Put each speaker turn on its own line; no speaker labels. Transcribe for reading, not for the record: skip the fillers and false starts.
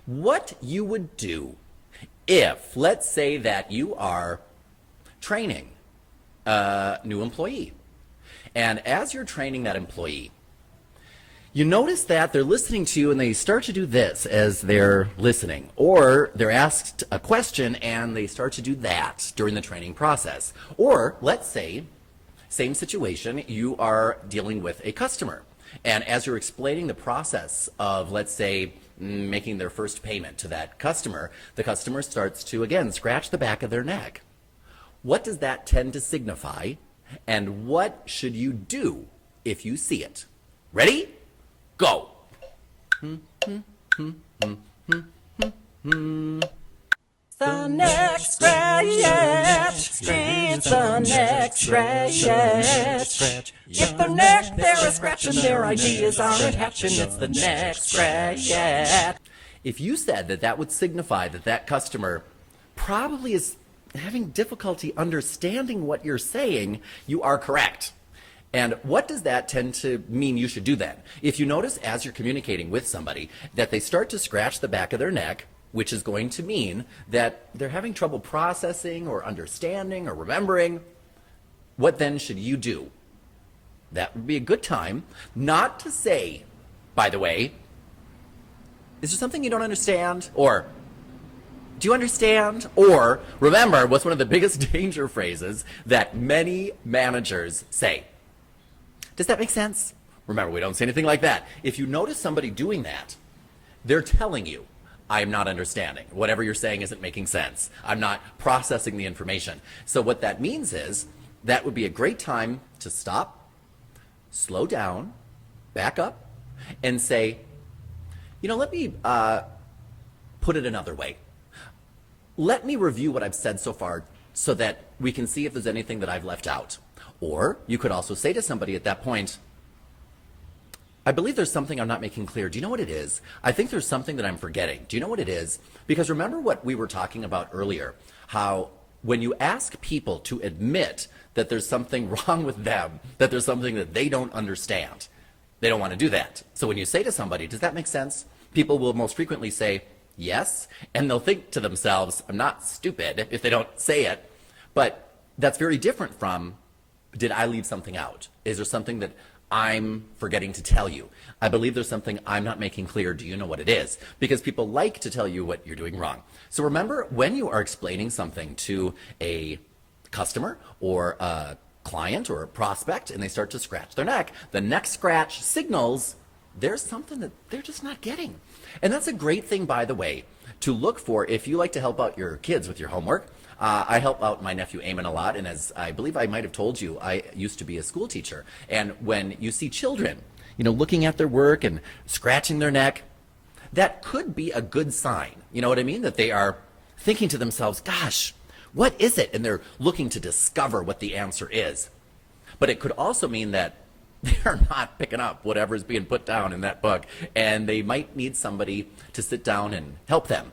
what you would do if, let's say that you are training a new employee. And as you're training that employee, you notice that they're listening to you and they start to do this as they're listening. Or they're asked a question and they start to do that during the training process. Or let's say, same situation, you are dealing with a customer. And as you're explaining the process of, let's say, making their first payment to that customer, the customer starts to, again, scratch the back of their neck. What does that tend to signify? And what should you do if you see it? Ready? Go.
The neck scratch, it's the neck scratch. If the neck they're scratching, their ideas aren't hatching, it's the neck scratch.
If you said that that would signify that that customer probably is having difficulty understanding what you're saying, you are correct. And what does that tend to mean you should do then? If you notice as you're communicating with somebody that they start to scratch the back of their neck, which is going to mean that they're having trouble processing or understanding or remembering, what then should you do? That would be a good time not to say, by the way, is there something you don't understand? Or, do you understand? Or, remember, what's one of the biggest danger phrases that many managers say? Does that make sense? Remember, we don't say anything like that. If you notice somebody doing that, they're telling you, I'm not understanding. Whatever you're saying isn't making sense. I'm not processing the information. So what that means is that would be a great time to stop, slow down, back up, and say, let me put it another way. Let me review what I've said so far so that we can see if there's anything that I've left out. Or you could also say to somebody at that point, I believe there's something I'm not making clear. Do you know what it is? I think there's something that I'm forgetting. Do you know what it is? Because remember what we were talking about earlier, how when you ask people to admit that there's something wrong with them, that there's something that they don't understand, they don't want to do that. So when you say to somebody, does that make sense? People will most frequently say, yes, and they'll think to themselves, I'm not stupid if they don't say it. But that's very different from, did I leave something out? Is there something that I'm forgetting to tell you? I believe there's something I'm not making clear. Do you know what it is? Because people like to tell you what you're doing wrong. So remember, when you are explaining something to a customer or a client or a prospect and they start to scratch their neck, the neck scratch signals there's something that they're just not getting. And that's a great thing, by the way, to look for if you like to help out your kids with your homework. I help out my nephew Eamon a lot, and as I believe I might have told you, I used to be a school teacher. And when you see children, looking at their work and scratching their neck, that could be a good sign. You know what I mean? That they are thinking to themselves, gosh, what is it? And they're looking to discover what the answer is. But it could also mean that they're not picking up whatever is being put down in that book, and they might need somebody to sit down and help them.